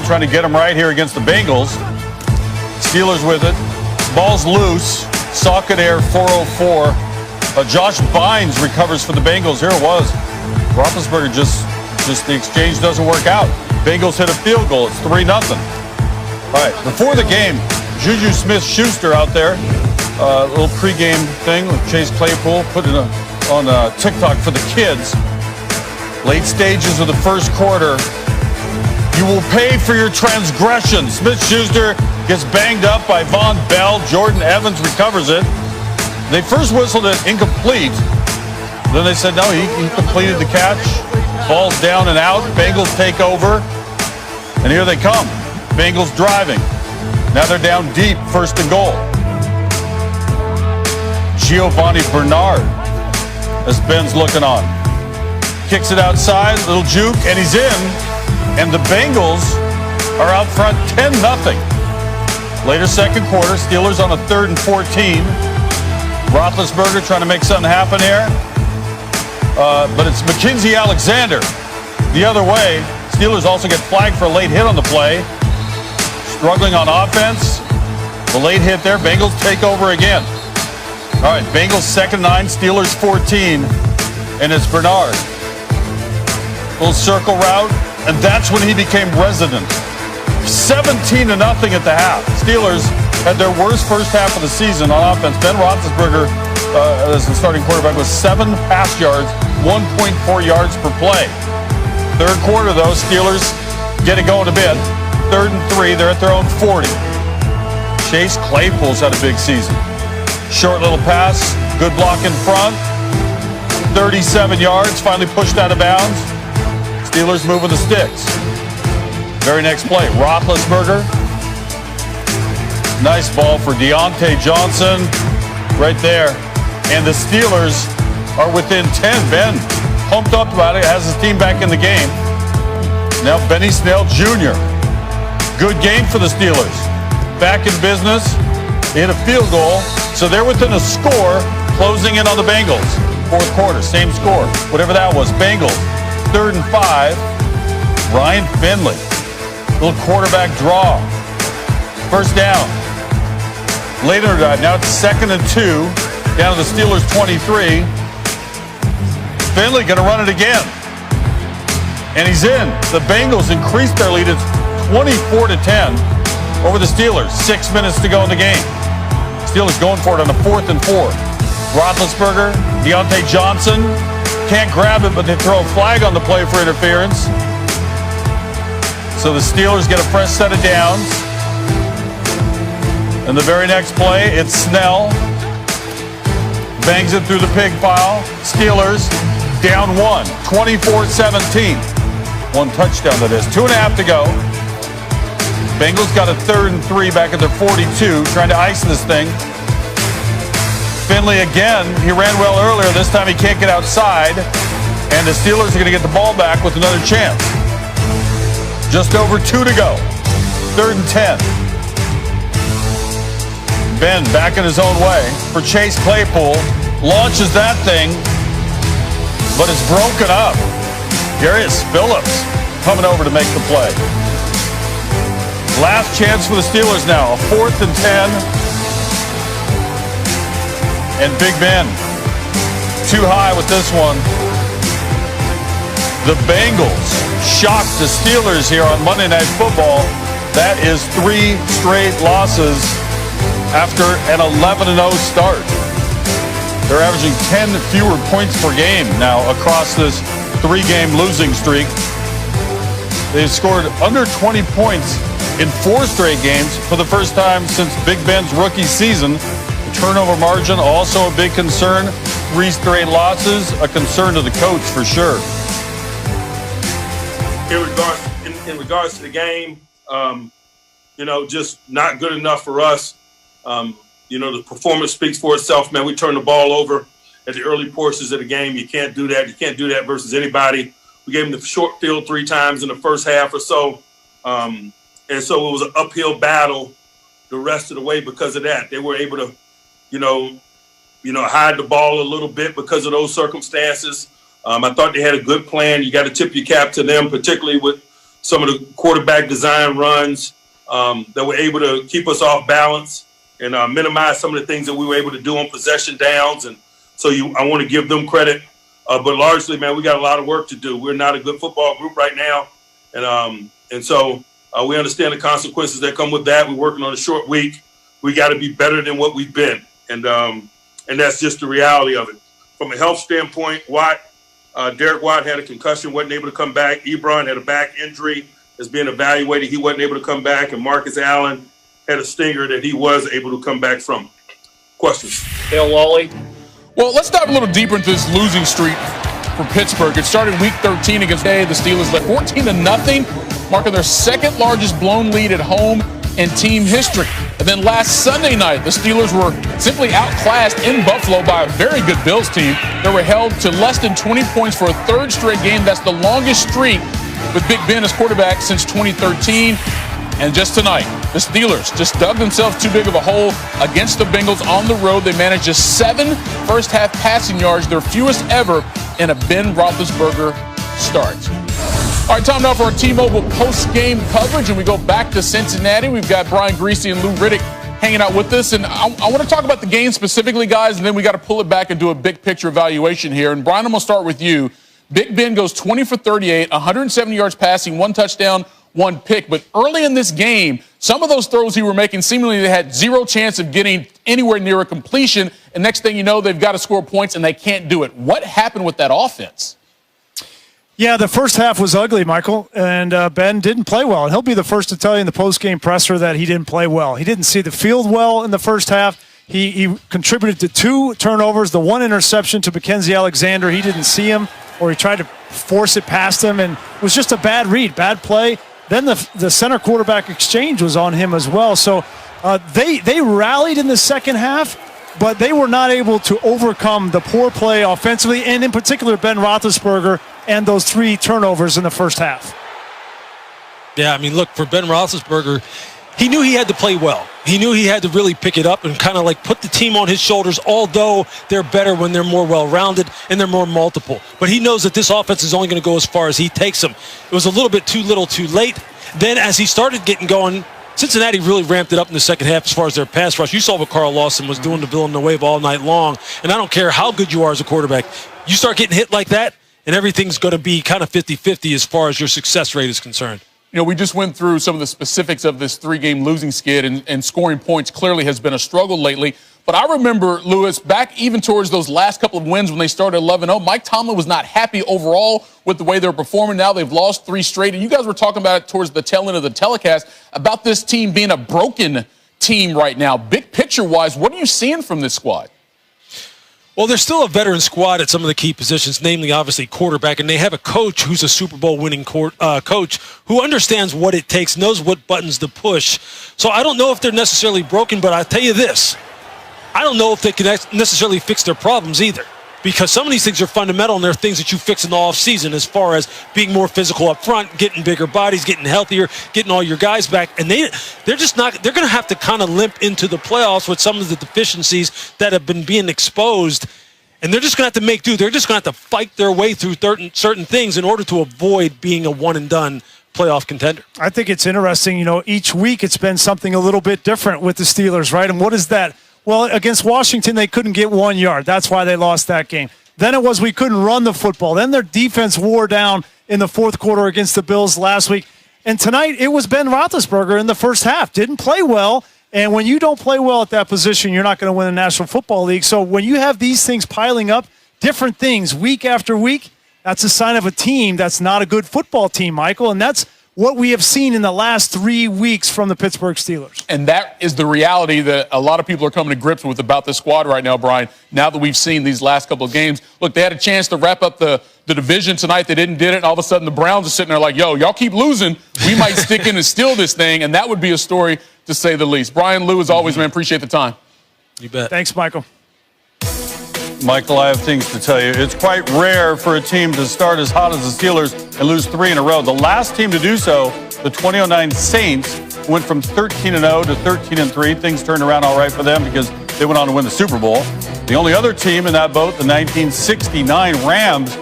Trying to get him right here against the Bengals. Steelers with it. Ball's loose. Socket air 404. Josh Bynes recovers for the Bengals. Here it was. Roethlisberger just the exchange doesn't work out. Bengals hit a field goal. It's 3-0. All right, before the game, Juju Smith-Schuster out there. A little pregame thing with Chase Claypool, putting it on TikTok for the kids. Late stages of the first quarter. You will pay for your transgression. Smith-Schuster gets banged up by Von Bell. Jordan Evans recovers it. They first whistled it incomplete. Then they said, no, he completed the catch. Ball's down and out. Bengals take over. And here they come. Bengals driving. Now they're down deep, 1st and goal. Giovanni Bernard, as Ben's looking on. Kicks it outside, little juke, and he's in. And the Bengals are out front 10-0. Later second quarter, Steelers on a 3rd and 14. Roethlisberger trying to make something happen here. But it's Mackenzie Alexander the other way. Steelers also get flagged for a late hit on the play. Struggling on offense. The late hit there. Bengals take over again. All right, Bengals 2nd and 9, Steelers 14. And it's Bernard. Little circle route. And that's when he became resident. 17-0 at the half. Steelers had their worst first half of the season on offense. Ben Roethlisberger, as the starting quarterback, was 7 pass yards, 1.4 yards per play. Third quarter, though, Steelers get it going a bit. 3rd and 3, they're at their own 40. Chase Claypool's had a big season. Short little pass, good block in front. 37 yards, finally pushed out of bounds. Steelers moving the sticks. Very next play, Roethlisberger. Nice ball for Deontay Johnson right there. And the Steelers are within 10. Ben pumped up about it, has his team back in the game. Now Benny Snell Jr. Good game for the Steelers. Back in business. They hit a field goal. So they're within a score, closing in on the Bengals. Fourth quarter, same score. Whatever that was, Bengals. 3rd and 5. Ryan Finley. Little quarterback draw. First down. Later, now it's 2nd and 2. Down to the Steelers 23. Finley going to run it again. And he's in. The Bengals increased their lead. It's 24-10 over the Steelers. 6 minutes to go in the game. Steelers going for it on a 4th and 4. Roethlisberger, Deontay Johnson. Can't grab it, but they throw a flag on the play for interference. So the Steelers get a fresh set of downs. And the very next play, it's Snell. Bangs it through the pig pile. Steelers down 1, 24-17. 1 touchdown, that is. 2.5 to go. Bengals got a 3rd and 3 back at their 42, trying to ice this thing. Finley again, he ran well earlier. This time he can't get outside. And the Steelers are going to get the ball back with another chance. Just over 2 to go. 3rd and 10. Ben back in his own way for Chase Claypool. Launches that thing, but it's broken up. Darius Phillips coming over to make the play. Last chance for the Steelers now. A 4th and 10. And Big Ben too high with this one. The Bengals shocked the Steelers here on Monday Night Football. That is 3 straight losses after an 11-0 start. They're averaging 10 fewer points per game now across this 3-game losing streak. They've scored under 20 points in 4 straight games for the first time since Big Ben's rookie season. The turnover margin also a big concern. 3 straight losses, a concern to the coach for sure. In regards to the game, just not good enough for us. The performance speaks for itself, man. We turned the ball over at the early portions of the game. You can't do that. You can't do that versus anybody. We gave them the short field 3 times in the first half or so. And so it was an uphill battle the rest of the way because of that. They were able to, hide the ball a little bit because of those circumstances. I thought they had a good plan. You got to tip your cap to them, particularly with some of the quarterback design runs that were able to keep us off balance and minimize some of the things that we were able to do on possession downs. And so I want to give them credit. But largely, man, we got a lot of work to do. We're not a good football group right now. And so we understand the consequences that come with that. We're working on a short week. We got to be better than what we've been. And that's just the reality of it. From a health standpoint, Derek Watt had a concussion, wasn't able to come back. Ebron had a back injury, is being evaluated. He wasn't able to come back. And Marcus Allen had a stinger that he was able to come back from. Questions? Dale Lawley. Well, let's dive a little deeper into this losing streak for Pittsburgh. It started week 13 against the Steelers, led 14-0, marking their second largest blown lead at home in team history. And then last Sunday night, the Steelers were simply outclassed in Buffalo by a very good Bills team. They were held to less than 20 points for a third straight game. That's the longest streak with Big Ben as quarterback since 2013. And just tonight, the Steelers just dug themselves too big of a hole against the Bengals on the road. They managed just 7 first-half passing yards, their fewest ever in a Ben Roethlisberger start. All right, time now for our T-Mobile post-game coverage, and we go back to Cincinnati. We've got Brian Greasy and Lou Riddick hanging out with us, and I want to talk about the game specifically, guys, and then we got to pull it back and do a big-picture evaluation here. And Brian, I'm going to start with you. Big Ben goes 20 for 38, 170 yards passing, 1 touchdown, 1 pick. But early in this game, some of those throws he were making, seemingly they had zero chance of getting anywhere near a completion, and next thing you know, they've got to score points, and they can't do it. What happened with that offense? Yeah, the first half was ugly, Michael, and Ben didn't play well. And he'll be the first to tell you in the post-game presser that he didn't play well. He didn't see the field well in the first half. He contributed to 2 turnovers, the 1 interception to Mackenzie Alexander. He didn't see him, or he tried to force it past him, and it was just a bad read, bad play. Then the center quarterback exchange was on him as well. So they rallied in the second half, but they were not able to overcome the poor play offensively, and in particular Ben Roethlisberger and those 3 turnovers in the first half. Yeah, I mean, look, for Ben Roethlisberger, he knew he had to play well. He knew he had to really pick it up and kind of like put the team on his shoulders, although they're better when they're more well-rounded and they're more multiple. But he knows that this offense is only going to go as far as he takes them. It was a little bit too little too late. Then as he started getting going, Cincinnati really ramped it up in the second half as far as their pass rush. You saw what Carl Lawson was doing to Villanueva all night long. And I don't care how good you are as a quarterback. You start getting hit like that, and everything's going to be kind of 50-50 as far as your success rate is concerned. You know, we just went through some of the specifics of this 3-game losing skid, and scoring points clearly has been a struggle lately. But I remember, Lewis, back even towards those last couple of wins when they started 11-0, Mike Tomlin was not happy overall with the way they're performing. Now they've lost 3 straight. And you guys were talking about it towards the tail end of the telecast, about this team being a broken team right now. Big picture-wise, what are you seeing from this squad? Well, there's still a veteran squad at some of the key positions, namely, obviously, quarterback, and they have a coach who's a Super Bowl winning coach who understands what it takes, knows what buttons to push. So I don't know if they're necessarily broken, but I'll tell you this. I don't know if they can necessarily fix their problems either, because some of these things are fundamental, and they're things that you fix in the offseason as far as being more physical up front, getting bigger bodies, getting healthier, getting all your guys back. And they're just not – they're going to have to kind of limp into the playoffs with some of the deficiencies that have been being exposed. And they're just going to have to make do. They're just going to have to fight their way through certain things in order to avoid being a one-and-done playoff contender. I think it's interesting. You know, each week it's been something a little bit different with the Steelers, right? And what is that? Well, against Washington, they couldn't get 1 yard. That's why they lost that game. Then it was we couldn't run the football. Then their defense wore down in the fourth quarter against the Bills last week. And tonight it was Ben Roethlisberger in the first half. Didn't play well. And when you don't play well at that position, you're not going to win the National Football League. So when you have these things piling up, different things week after week, that's a sign of a team that's not a good football team, Michael. And that's what we have seen in the last 3 weeks from the Pittsburgh Steelers. And that is the reality that a lot of people are coming to grips with about this squad right now, Brian, now that we've seen these last couple of games. Look, they had a chance to wrap up the division tonight. They didn't did it, and all of a sudden the Browns are sitting there like, yo, y'all keep losing. We might stick in and steal this thing, and that would be a story to say the least. Brian, Lou, as always, man, appreciate the time. You bet. Thanks, Michael. Michael, I have things to tell you. It's quite rare for a team to start as hot as the Steelers and lose 3 in a row. The last team to do so, the 2009 Saints, went from 13-0 to 13-3. Things turned around all right for them because they went on to win the Super Bowl. The only other team in that boat, the 1969 Rams,